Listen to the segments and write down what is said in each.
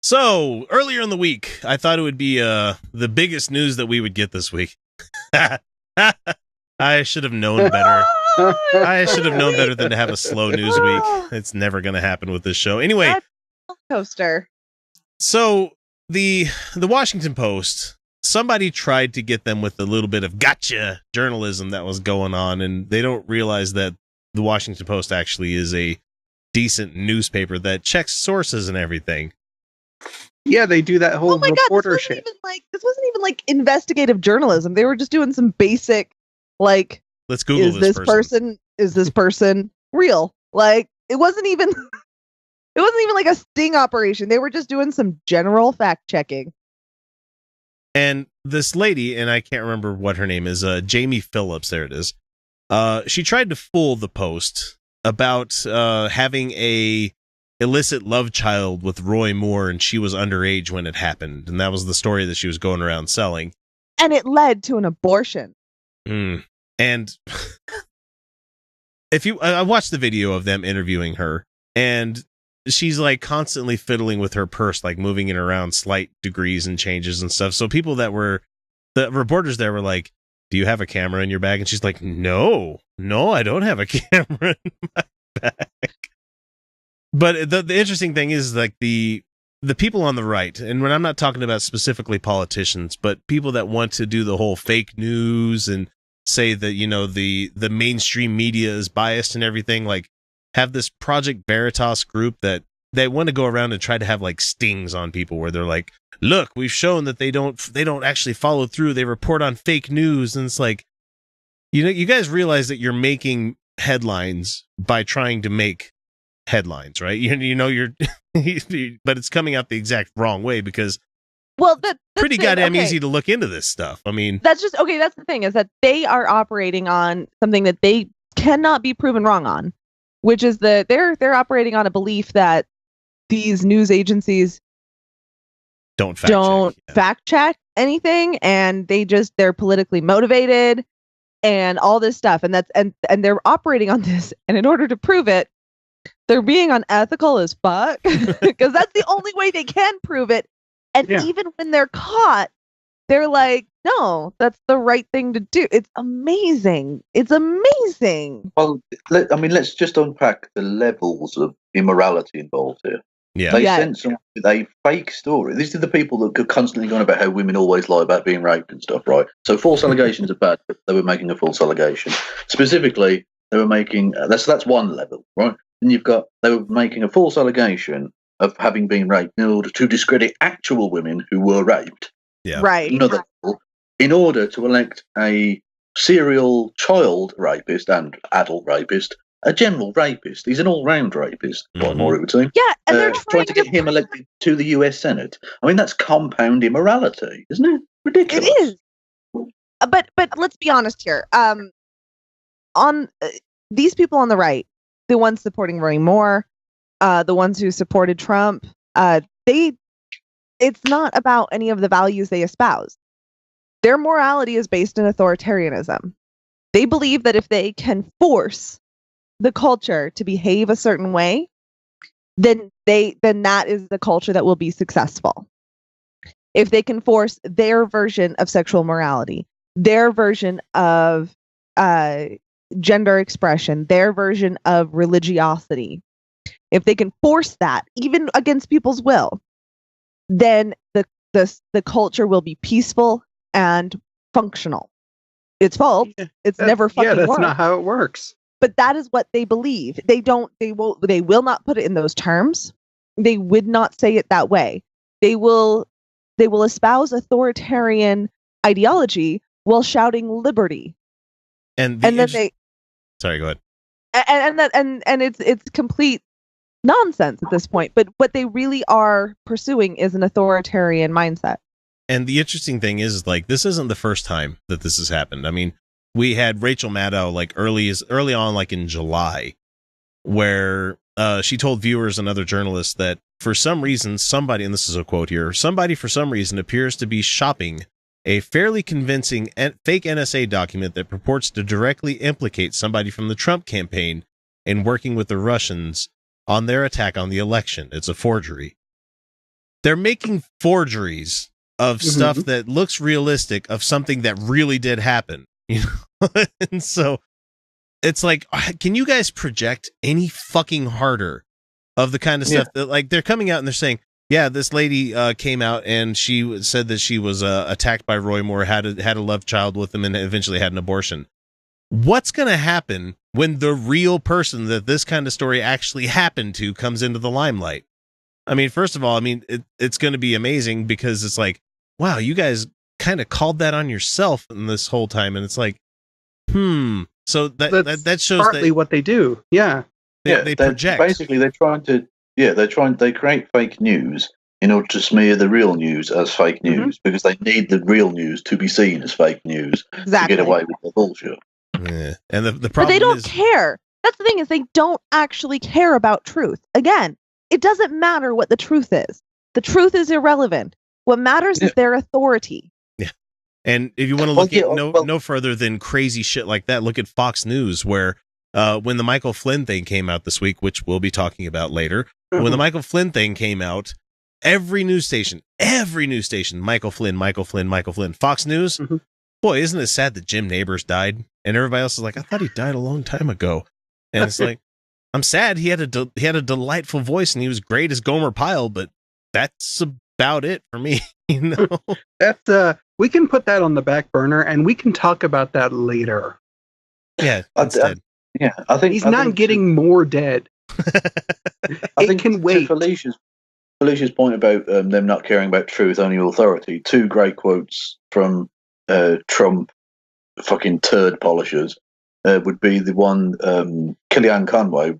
So, earlier in the week, I thought it would be the biggest news that we would get this week. I should have known better. I should have known better than to have a slow news week. It's never going to happen with this show. Anyway, coaster. So, the Washington Post, somebody tried to get them with a little bit of gotcha journalism that was going on, and they don't realize that the Washington Post actually is a decent newspaper that checks sources and everything. Yeah, they do that whole reporter shit. This wasn't even like investigative journalism. They were just doing some basic, like, let's Google is this person real? Like, it wasn't even like a sting operation. They were just doing some general fact checking. And this lady, and I can't remember what her name is, Jamie Phillips, there it is. She tried to fool the Post about having a illicit love child with Roy Moore, and she was underage when it happened, and that was the story that she was going around selling. And it led to an abortion. And I watched the video of them interviewing her, and she's like constantly fiddling with her purse, like moving it around slight degrees and changes and stuff. So the reporters there were like, "Do you have a camera in your bag?" And she's like, No, I don't have a camera in my bag. But the interesting thing is, like, the people on the right, and when I'm not talking about specifically politicians, but people that want to do the whole fake news and say that, you know, the mainstream media is biased and everything, like, have this Project Veritas group that they want to go around and try to have like stings on people where they're like, look, we've shown that they don't actually follow through. They report on fake news. And it's like, you know, you guys realize that you're making headlines by trying to make headlines, right? You know, you're but it's coming out the exact wrong way, because that's pretty goddamn easy to look into this stuff. I mean, that's the thing, is that they are operating on something that they cannot be proven wrong on, which is that they're operating on a belief that these news agencies don't fact check anything, and they're politically motivated and all this stuff, and they're operating on this, and in order to prove it, they're being unethical as fuck, because that's the only way they can prove it. And even when they're caught, they're like, no, that's the right thing to do. It's amazing. It's amazing. Well, let's just unpack the levels of immorality involved here. Yeah. They sent someone with a fake story. These are the people that are constantly going about how women always lie about being raped and stuff, right? So false allegations are bad, but they were making a false allegation. Specifically, they were making, that's one level, right? And they were making a false allegation of having been raped in order to discredit actual women who were raped. Yeah. Right. Another level, in order to elect a serial child rapist and adult rapist, a general rapist. He's an all-round rapist, quite more, it would seem. Yeah, and they're trying to get him elected to the US Senate. I mean, that's compound immorality, isn't it? Ridiculous. It is. But let's be honest here. On these people on the right, the ones supporting Roy Moore, the ones who supported Trump, it's not about any of the values they espouse. Their morality is based in authoritarianism. They believe that if they can force the culture to behave a certain way, then that is the culture that will be successful. If they can force their version of sexual morality, their version of gender expression, their version of religiosity, if they can force that, even against people's will, then the culture will be peaceful and functional. It's false. It's never fucking worked. Yeah, that's not how it works. But that is what they believe. They will not put it in those terms. They would not say it that way. They will espouse authoritarian ideology while shouting liberty. Sorry, go ahead. And it's complete nonsense at this point. But what they really are pursuing is an authoritarian mindset. And the interesting thing is, like, this isn't the first time that this has happened. I mean, we had Rachel Maddow like early on, like in July, where she told viewers and other journalists that for some reason somebody, and this is a quote here, somebody for some reason appears to be shopping a fairly convincing fake NSA document that purports to directly implicate somebody from the Trump campaign in working with the Russians on their attack on the election. It's a forgery. they're making forgeries of stuff that looks realistic of something that really did happen. You know, and so it's like, can you guys project any fucking harder of the kind of stuff that, like, they're coming out and they're saying, yeah, this lady came out and she said that she was attacked by Roy Moore, had a love child with him, and eventually had an abortion. What's going to happen when the real person that this kind of story actually happened to comes into the limelight? I mean, first of all, I mean, it's going to be amazing because it's like, wow, you guys kind of called that on yourself in this whole time. And it's like, so that shows partly what they do. Yeah. They project. Basically, they create fake news in order to smear the real news as fake news because they need the real news to be seen as fake news to get away with the bullshit. Yeah. And the problem but they don't care. That's the thing, is they don't actually care about truth. Again, it doesn't matter what the truth is. The truth is irrelevant. What matters is their authority. Yeah. And if you want to look at no further than crazy shit like that, look at Fox News, where when the Michael Flynn thing came out this week, which we'll be talking about later, when the Michael Flynn thing came out, every news station, Michael Flynn, Fox News. Boy, isn't it sad that Jim Nabors died? And everybody else is like, I thought he died a long time ago. And it's like, I'm sad. He had a delightful voice and he was great as Gomer Pyle, but that's about it for me. You know, that's we can put that on the back burner and we can talk about that later. Yeah, instead. I think he's not getting more dead. I think can wait. Felicia's point about them not caring about truth, only authority. Two great quotes from Trump fucking turd polishers would be the one Kellyanne Conway.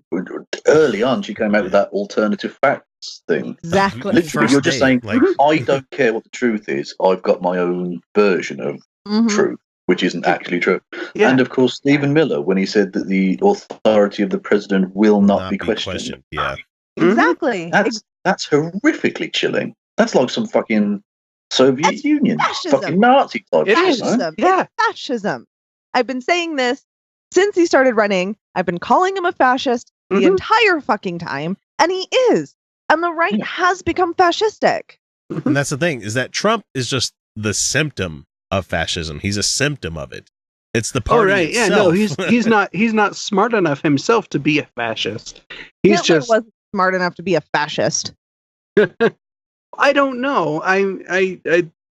Early on, she came out with that alternative facts thing. Exactly. Literally, you're just saying, like, I don't care what the truth is. I've got my own version of truth, which isn't actually true. Yeah. And of course, Stephen Miller, when he said that the authority of the president will not be questioned. Yeah, exactly. That's horrifically chilling. That's like some fucking Soviet Union, fascism. Fucking Nazi type. Fascism. Yeah, fascism. I've been saying this since he started running. I've been calling him a fascist the entire fucking time, and he is. And the right has become fascistic. And that's the thing, is that Trump is just the symptom of fascism. He's a symptom of it. It's the party itself. Yeah, no, he's not smart enough himself to be a fascist. Hitler wasn't smart enough to be a fascist. I don't know.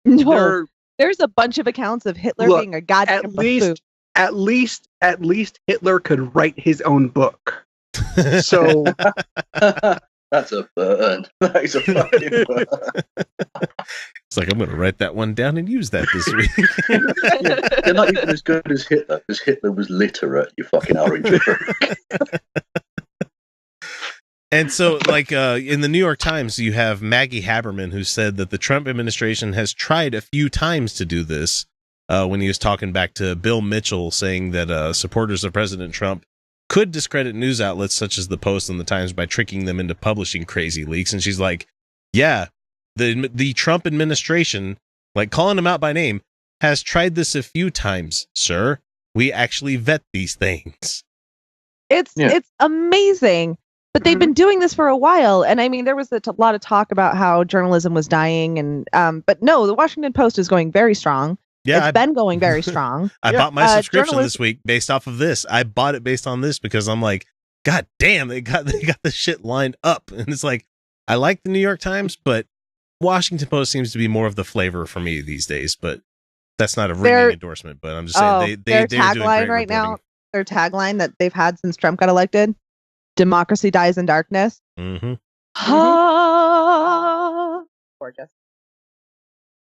No, there's a bunch of accounts of Hitler being a goddamn buffoon. At least Hitler could write his own book. So that's a burn. That is a fucking burn. It's like, I'm going to write that one down and use that this week. They're not even as good as Hitler, because Hitler was literate, you fucking orange prick. And so, like, in the New York Times, you have Maggie Haberman, who said that the Trump administration has tried a few times to do this, when he was talking back to Bill Mitchell, saying that supporters of President Trump could discredit news outlets such as the Post and the Times by tricking them into publishing crazy leaks. And she's like, yeah, the Trump administration, like calling him out by name, has tried this a few times, sir. We actually vet these things. It's amazing. But they've been doing this for a while. And I mean, there was a lot of talk about how journalism was dying. And but no, the Washington Post is going very strong. Yeah, it's been going very strong. I bought my subscription this week based off of this. I bought it based on this because I'm like, God damn, they got the shit lined up. And it's like, I like the New York Times, but Washington Post seems to be more of the flavor for me these days. But that's not a ringing endorsement. But I'm just saying their tagline right now, their tagline that they've had since Trump got elected: "Democracy dies in darkness." Gorgeous.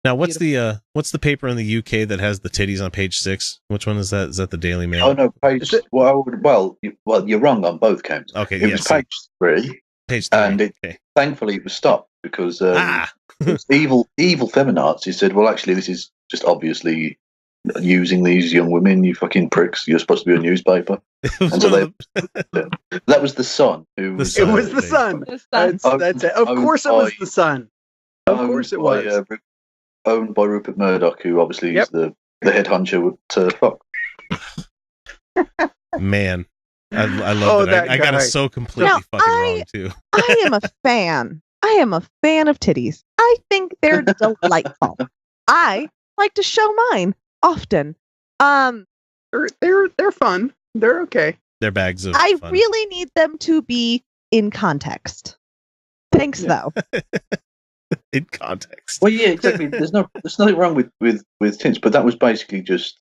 Now, what's the paper in the UK that has the titties on page 6? Which one is that? Is that the Daily Mail? Oh no, page. Well, you're wrong on both counts. Okay, it was page 3. Page 3, and thankfully it was stopped because evil feminazis said, "Well, actually, this is just obviously using these young women. You fucking pricks. You're supposed to be a newspaper." And so that was the Sun. It was the Sun. That's it. Of course, it was the Sun. Of course, it was. Owned by Rupert Murdoch, who obviously is the head honcho at Fox. Man, I love that. I got it so completely fucking wrong too. I am a fan. I am a fan of titties. I think they're delightful. I like to show mine often. They're fun. They're okay. They're bags of I fun. really need them to be in context. Thanks, though. In context. Well, yeah, exactly. There's nothing wrong with tints, but that was basically just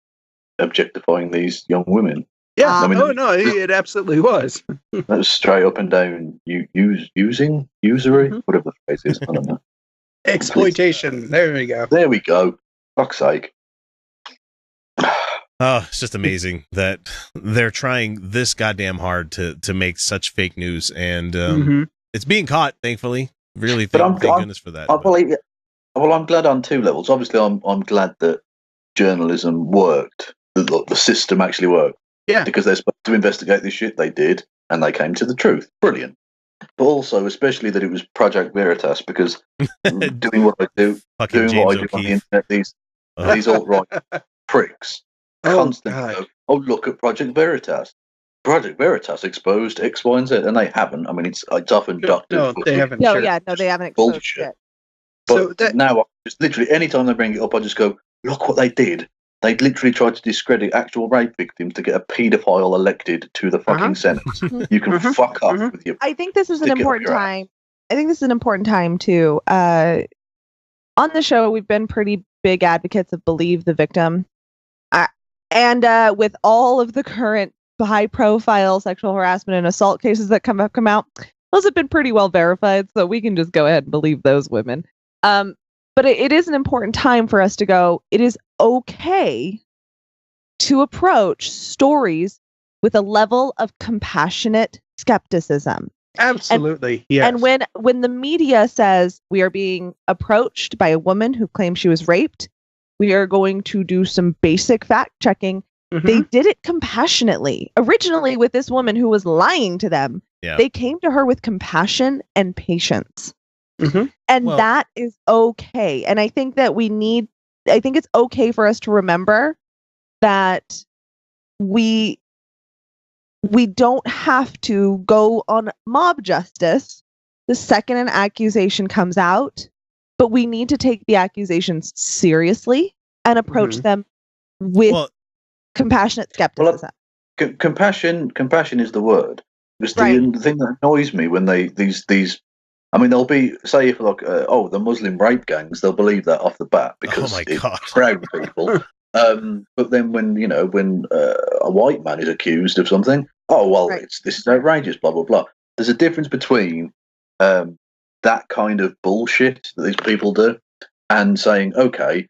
objectifying these young women. Yeah. I mean, no, it absolutely was. That was straight up and down usury, whatever the phrase is. I don't know. Exploitation. There we go. There we go. Fuck's sake. Oh, it's just amazing that they're trying this goddamn hard to make such fake news, and it's being caught, thankfully. Really, thank goodness for that. I believe it. Well, I'm glad on two levels. Obviously, I'm glad that journalism worked. The system actually worked. Yeah. Because they're supposed to investigate this shit. They did, and they came to the truth. Brilliant. But also, especially that it was Project Veritas, because doing what I do, Fucking doing James what I do on the internet, these alt-right pricks constantly go, oh, look at Project Veritas. Project Veritas exposed X, Y, and Z, and they haven't. I mean, it's often doctored. No, they haven't. No, sure. yeah, no, they haven't exposed Bullshit. it. But So now, just literally, anytime they bring it up, I just go, look what they did. They literally tried to discredit actual rape victims to get a paedophile elected to the fucking Senate. You can fuck off with your... I think this is an Stick it up important your time. I think this is an important time too. On the show, we've been pretty big advocates of believe the victim, and with all of the current high-profile sexual harassment and assault cases that come out, those have been pretty well verified. So we can just go ahead and believe those women. But it is an important time for us to go. It is okay to approach stories with a level of compassionate skepticism. absolutely, yes. And when the media says we are being approached by a woman who claims she was raped, we are going to do some basic fact checking. They did it compassionately. Originally, with this woman who was lying to them, they came to her with compassion and patience. And that is okay. And I think that I think it's okay for us to remember that we don't have to go on mob justice the second an accusation comes out, but we need to take the accusations seriously and approach them with compassionate skepticism. Compassion is the word. Because the thing that annoys me when these I mean, they'll be, say, if like, the Muslim rape gangs, they'll believe that off the bat because it's proud people. But then when a white man is accused of something, this is outrageous, blah blah blah. There's a difference between that kind of bullshit that these people do and saying, okay,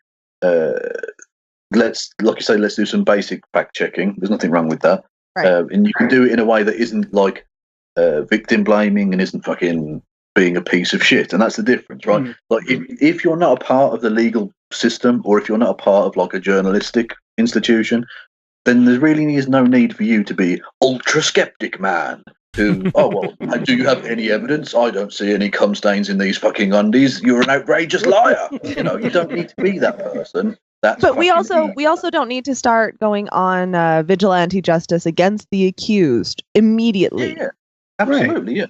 let's do some basic fact checking. There's nothing wrong with that, and you can do it in a way that isn't like victim blaming and isn't fucking being a piece of shit. And that's the difference, right? Like if you're not a part of the legal system, or if you're not a part of like a journalistic institution, then there really is no need for you to be ultra skeptic man who, do you have any evidence? I don't see any cum stains in these fucking undies. You're an outrageous liar. You don't need to be that person. But we also don't need to start going on vigilante justice against the accused immediately. Yeah, absolutely, yeah.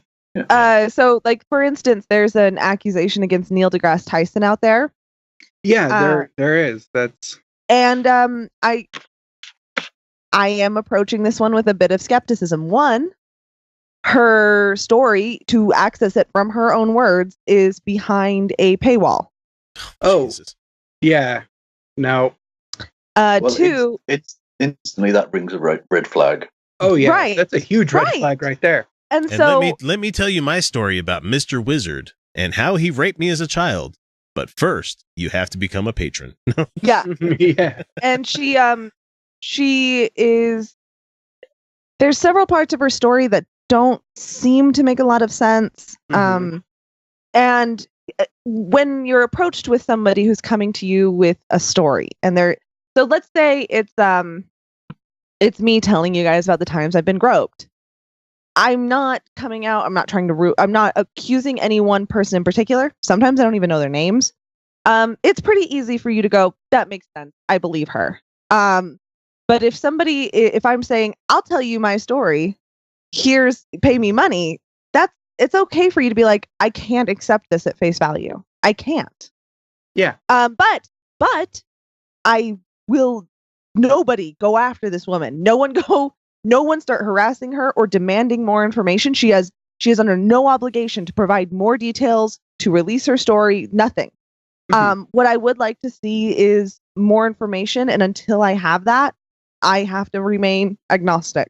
So, like, for instance, there's an accusation against Neil deGrasse Tyson out there. Yeah, there is. And I am approaching this one with a bit of skepticism. One, her story, to access it from her own words, is behind a paywall. Oh, Jesus. Yeah. No. Two, it's instantly that brings a red flag. Oh yeah, right. That's a huge red flag right there. And so let me tell you my story about Mr. Wizard and how he raped me as a child. But first, you have to become a patron. Yeah. Yeah. And she is, there's several parts of her story that don't seem to make a lot of sense. And when you're approached with somebody who's coming to you with a story, and so let's say it's me telling you guys about the times I've been groped. I'm not coming out. I'm not trying to I'm not accusing any one person in particular. Sometimes I don't even know their names. It's pretty easy for you to go, that makes sense. I believe her. But if I'm saying, I'll tell you my story, pay me money, it's okay for you to be like, I can't accept this at face value. I can't. Yeah. But I will. Nobody go after this woman. No one start harassing her or demanding more information. She is under no obligation to provide more details, to release her story, nothing. What I would like to see is more information, and until I have that, I have to remain agnostic.